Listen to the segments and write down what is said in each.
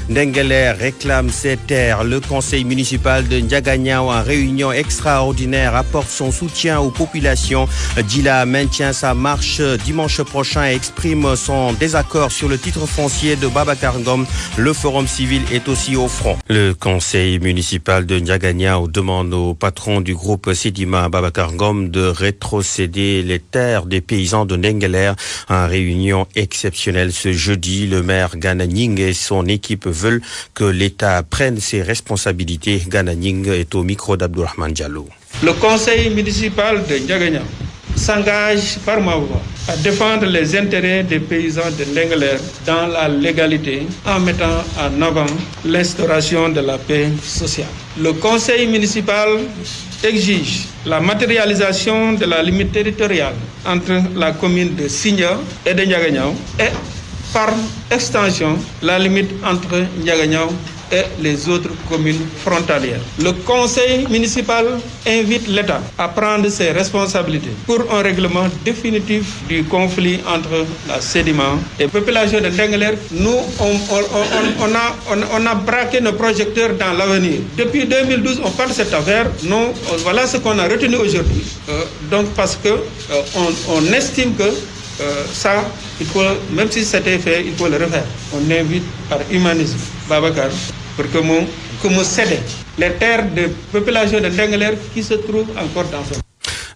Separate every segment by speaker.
Speaker 1: Ndengler réclame ses terres. Le conseil municipal de Ndiaganiao en réunion extraordinaire apporte son soutien aux populations. Djila maintient sa marche dimanche prochain et exprime son désaccord sur le titre foncier de Babacar Ngom. Le forum civil est aussi au front. Le conseil municipal de Ndiaganiao demande au patron du groupe Sedima, Babacar Ngom, de rétrocéder les terres des paysans de Ndengler. En réunion exceptionnelle ce jeudi, le maire Gana Ning et son équipe veulent que l'État prenne ses responsabilités. Gana Ning est au micro d'Abdourahmane Diallo.
Speaker 2: Le conseil municipal de Ndiaganiao s'engage par ma voix à défendre les intérêts des paysans de Ndengler dans la légalité en mettant en avant l'instauration de la paix sociale. Le conseil municipal exige la matérialisation de la limite territoriale entre la commune de Signa et de Ndiaganiao et par extension la limite entre Ndiaganiao et les autres communes frontalières. Le conseil municipal invite l'État à prendre ses responsabilités pour un règlement définitif du conflit entre la Sedima et la population de Ndengler. Nous, on a braqué nos projecteurs dans l'avenir. Depuis 2012, on parle de cette affaire. Non, voilà ce qu'on a retenu aujourd'hui. Donc parce que on estime que ça, il faut, même si c'était fait, il faut le refaire. On invite par humanisme Babacar pour que nous cède les terres de population de Ndengler qui se trouvent encore dans ce.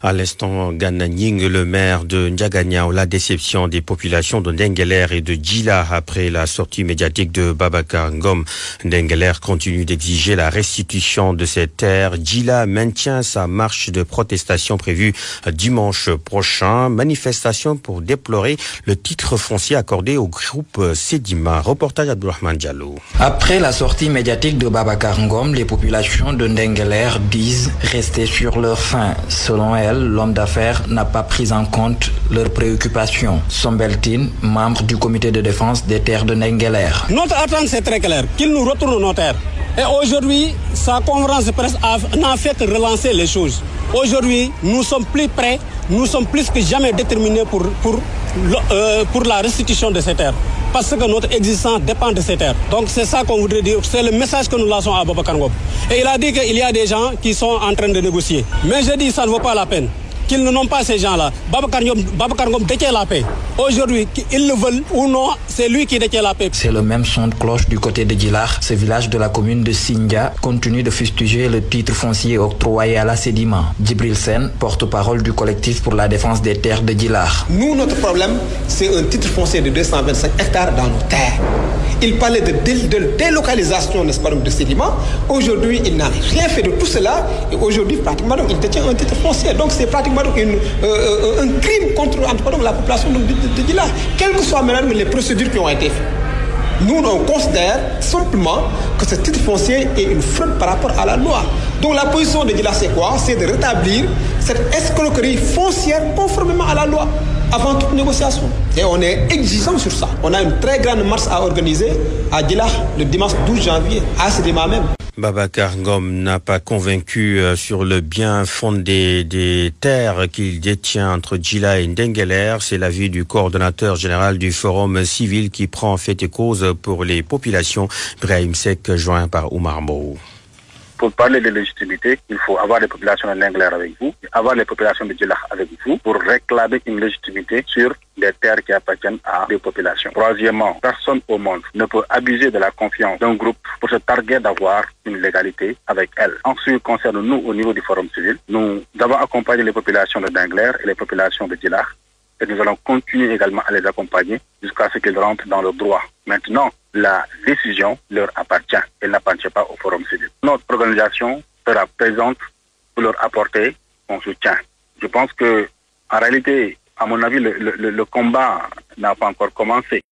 Speaker 1: À l'instant, Gana Ning, le maire de Ndiaganiao, la déception des populations de Ndengler et de Djila après la sortie médiatique de Babacar Ngom. Ndengler continue d'exiger la restitution de ces terres. Djila maintient sa marche de protestation prévue dimanche prochain. Manifestation pour déplorer le titre foncier accordé au groupe Sedima. Reportage Abdourahmane Diallo.
Speaker 3: Après la sortie médiatique de Babacar Ngom, les populations de Ndengler disent rester sur leur faim. Selon elle, l'homme d'affaires n'a pas pris en compte leurs préoccupations. Sombeltine, membre du comité de défense des terres de Ndengler.
Speaker 4: Notre attente c'est très clair, qu'il nous retourne nos terres. Et aujourd'hui, sa conférence de presse n'a fait que relancer les choses. Aujourd'hui, nous sommes plus prêts, nous sommes plus que jamais déterminés pour la restitution de ces terres. Parce que notre existence dépend de ces terres. Donc c'est ça qu'on voudrait dire, c'est le message que nous lançons à Babacar Ngom. Et il a dit qu'il y a des gens qui sont en train de négocier. Mais je dis ça ne vaut pas la peine. Qu'ils ne nomment pas ces gens-là. Babacar Ngom détient la paix. Aujourd'hui, qu'ils le veulent ou non, c'est lui qui détient la paix.
Speaker 3: C'est le même son de cloche du côté de Djila. Ce village de la commune de Sindia continue de fustiger le titre foncier octroyé à la Sedima. Djibril Sen, porte-parole du collectif pour la défense des terres de Djila.
Speaker 5: Nous, notre problème, c'est un titre foncier de 225 hectares dans nos terres. Il parlait de délocalisation, n'est-ce pas, de Sedima. Aujourd'hui, il n'a rien fait de tout cela. Et aujourd'hui, pratiquement, il détient un titre foncier. Donc, c'est pratiquement un crime contre la population de Djila. Quelles que soient maintenant les procédures qui ont été faites. Nous, on considère simplement que ce titre foncier est une fraude par rapport à la loi. Donc, la position de Djila, c'est quoi? C'est de rétablir cette escroquerie foncière conformément à la loi, avant toute négociation. Et on est exigeant sur ça. On a une très grande marche à organiser à Djila le dimanche 12 janvier, à Sedima même.
Speaker 1: Babacar Ngom n'a pas convaincu sur le bien fondé des terres qu'il détient entre Djila et Ndengler. C'est l'avis du coordonnateur général du Forum civil qui prend fait et cause pour les populations. Brahim Sek, joint par Oumar Mou.
Speaker 6: Pour parler de légitimité, il faut avoir les populations de Ndengler avec vous, avoir les populations de Djila avec vous, pour réclamer une légitimité sur les terres qui appartiennent à des populations. Troisièmement, personne au monde ne peut abuser de la confiance d'un groupe pour se targuer d'avoir une légalité avec elle. En ce qui concerne nous, au niveau du Forum civil, nous avons accompagné les populations de Ndengler et les populations de Djila, et nous allons continuer également à les accompagner jusqu'à ce qu'ils rentrent dans le droit. Maintenant, la décision leur appartient, elle n'appartient pas au Forum civil. Notre organisation sera présente pour leur apporter son soutien. Je pense que, en réalité, à mon avis, le combat n'a pas encore commencé.